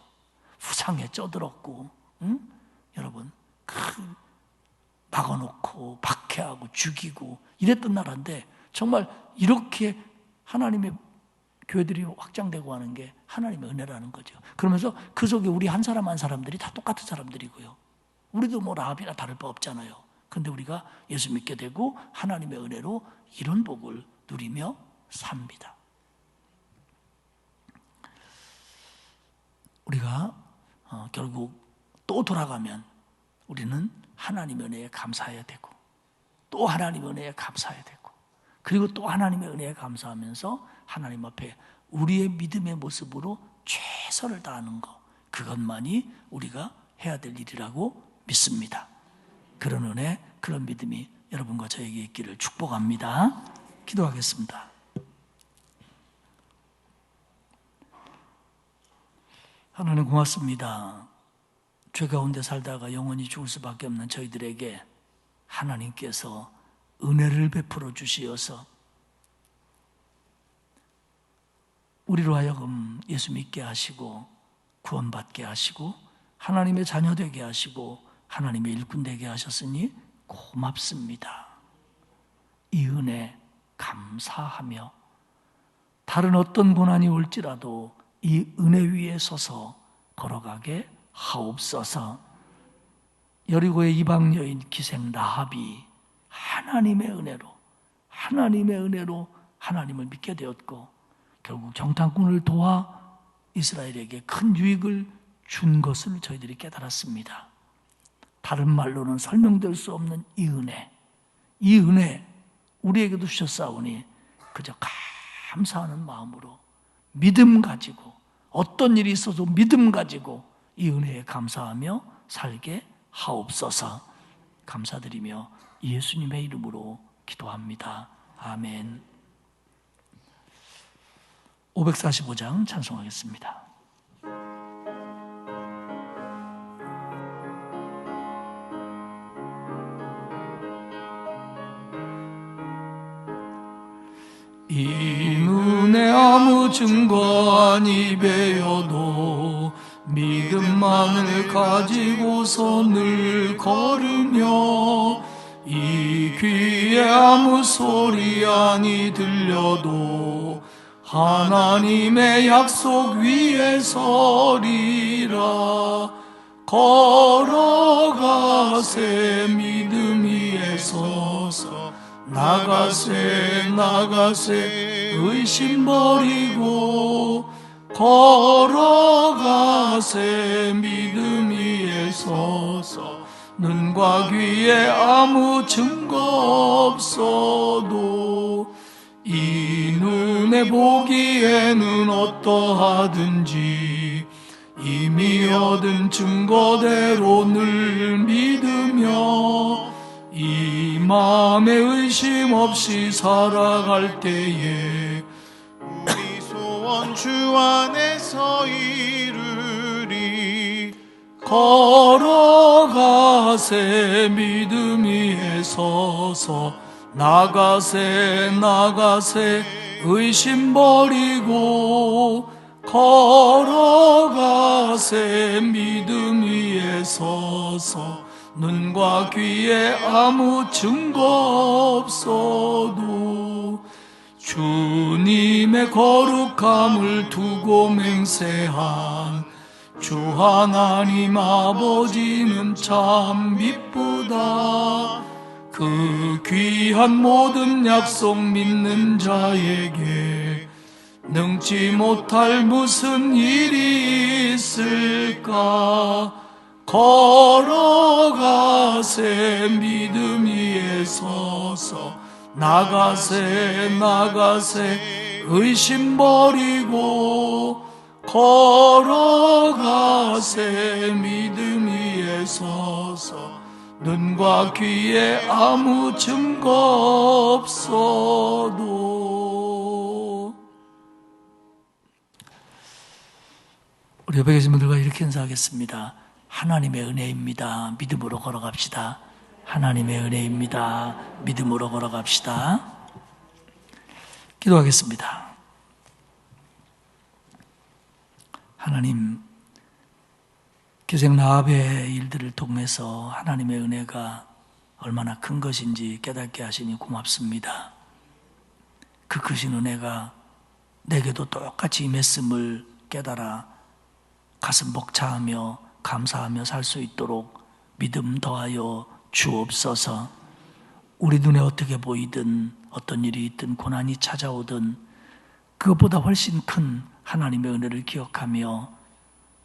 후상에 쪄들었고, 여러분, 막아놓고 박해하고 죽이고 이랬던 나라인데, 정말 이렇게 하나님의 교회들이 확장되고 하는 게 하나님의 은혜라는 거죠. 그러면서 그 속에 우리 한 사람 한 사람들이 다 똑같은 사람들이고요. 우리도 라합이나 다를 바 없잖아요. 그런데 우리가 예수 믿게 되고 하나님의 은혜로 이런 복을 누리며 삽니다. 우리가 결국 또 돌아가면 우리는 하나님의 은혜에 감사해야 되고, 또 하나님의 은혜에 감사해야 되고, 그리고 또 하나님의 은혜에 감사하면서 하나님 앞에 우리의 믿음의 모습으로 최선을 다하는 것, 그것만이 우리가 해야 될 일이라고 믿습니다. 그런 은혜, 그런 믿음이 여러분과 저에게 있기를 축복합니다. 기도하겠습니다. 하나님 고맙습니다. 죄 가운데 살다가 영원히 죽을 수밖에 없는 저희들에게 하나님께서 은혜를 베풀어 주시어서 우리로 하여금 예수 믿게 하시고 구원받게 하시고 하나님의 자녀 되게 하시고 하나님의 일꾼 되게 하셨으니 고맙습니다. 이 은혜 감사하며 다른 어떤 고난이 올지라도 이 은혜 위에 서서 걸어가게 하옵소서. 여리고의 이방 여인 기생 라합이 하나님의 은혜로 하나님을 믿게 되었고 결국 정탐꾼을 도와 이스라엘에게 큰 유익을 준 것을 저희들이 깨달았습니다. 다른 말로는 설명될 수 없는 이 은혜 우리에게도 주셨사오니 그저 감사하는 마음으로 믿음 가지고 어떤 일이 있어도 믿음 가지고 이 은혜에 감사하며 살게 하옵소서. 감사드리며 예수님의 이름으로 기도합니다. 아멘. 545장 찬송하겠습니다. 이 눈에 아무 증거 아니 배워도 믿음만을 가지고서 늘 걸으며 이 귀에 아무 소리 아니 들려도 하나님의 약속 위에 서리라. 걸어가세 믿음 위에 서서 나가세 의심 버리고 걸어가세 믿음 위에 서서 눈과 귀에 아무 증거 없어도 이 눈에 보기에는 어떠하든지 이미 얻은 증거대로 늘 믿으며 이 마음에 의심 없이 살아갈 때에 우리 소원 주 안에서 이루리. 걸어가세 믿음 위에 서서 나가세 의심 버리고 걸어가세 믿음 위에 서서 눈과 귀에 아무 증거 없어도 주님의 거룩함을 두고 맹세한 주 하나님 아버지는 참 미쁘다. 그 귀한 모든 약속 믿는 자에게 능치 못할 무슨 일이 있을까. 걸어가세 믿음 위에 서서 나가세 의심 버리고 걸어가세 믿음 위에 서서 눈과 귀에 아무 증거 없어도. 우리 옆에 계신 분들과 이렇게 인사하겠습니다. 하나님의 은혜입니다. 믿음으로 걸어갑시다. 하나님의 은혜입니다. 믿음으로 걸어갑시다. 기도하겠습니다. 하나님, 기생 라합의 일들을 통해서 하나님의 은혜가 얼마나 큰 것인지 깨닫게 하시니 고맙습니다. 그 크신 은혜가 내게도 똑같이 임했음을 깨달아 가슴 벅차하며 감사하며 살 수 있도록 믿음 더하여 주옵소서. 우리 눈에 어떻게 보이든 어떤 일이 있든 고난이 찾아오든 그것보다 훨씬 큰 하나님의 은혜를 기억하며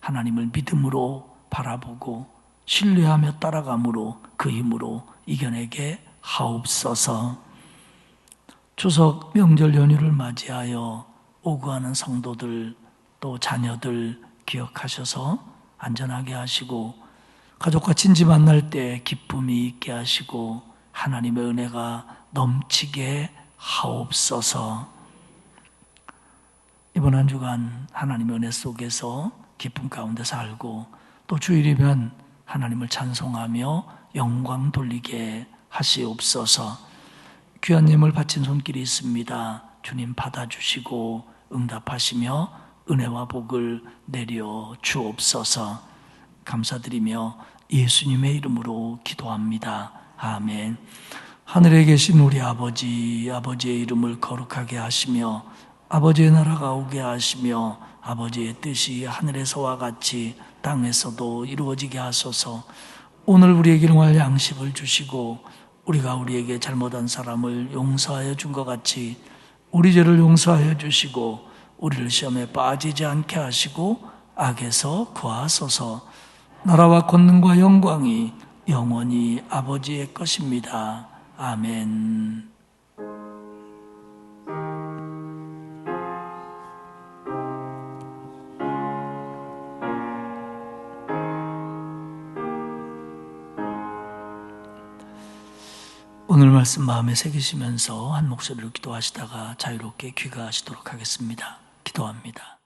하나님을 믿음으로 바라보고 신뢰하며 따라감으로 그 힘으로 이겨내게 하옵소서. 추석 명절 연휴를 맞이하여 오구하는 성도들 또 자녀들 기억하셔서 안전하게 하시고 가족과 친지 만날 때 기쁨이 있게 하시고 하나님의 은혜가 넘치게 하옵소서. 이번 한 주간 하나님의 은혜 속에서 기쁨 가운데 살고 또 주일이면 하나님을 찬송하며 영광 돌리게 하시옵소서. 귀한 예물 바친 손길이 있습니다. 주님 받아주시고 응답하시며 은혜와 복을 내려 주옵소서. 감사드리며 예수님의 이름으로 기도합니다. 아멘. 하늘에 계신 우리 아버지, 아버지의 이름을 거룩하게 하시며 아버지의 나라가 오게 하시며 아버지의 뜻이 하늘에서와 같이 땅에서도 이루어지게 하소서. 오늘 우리에게 일용할 양식을 주시고 우리가 우리에게 잘못한 사람을 용서하여 준 것 같이 우리 죄를 용서하여 주시고 우리를 시험에 빠지지 않게 하시고 악에서 구하소서. 나라와 권능과 영광이 영원히 아버지의 것입니다. 아멘. 오늘 말씀 마음에 새기시면서 한 목소리로 기도하시다가 자유롭게 귀가하시도록 하겠습니다. 기도합니다.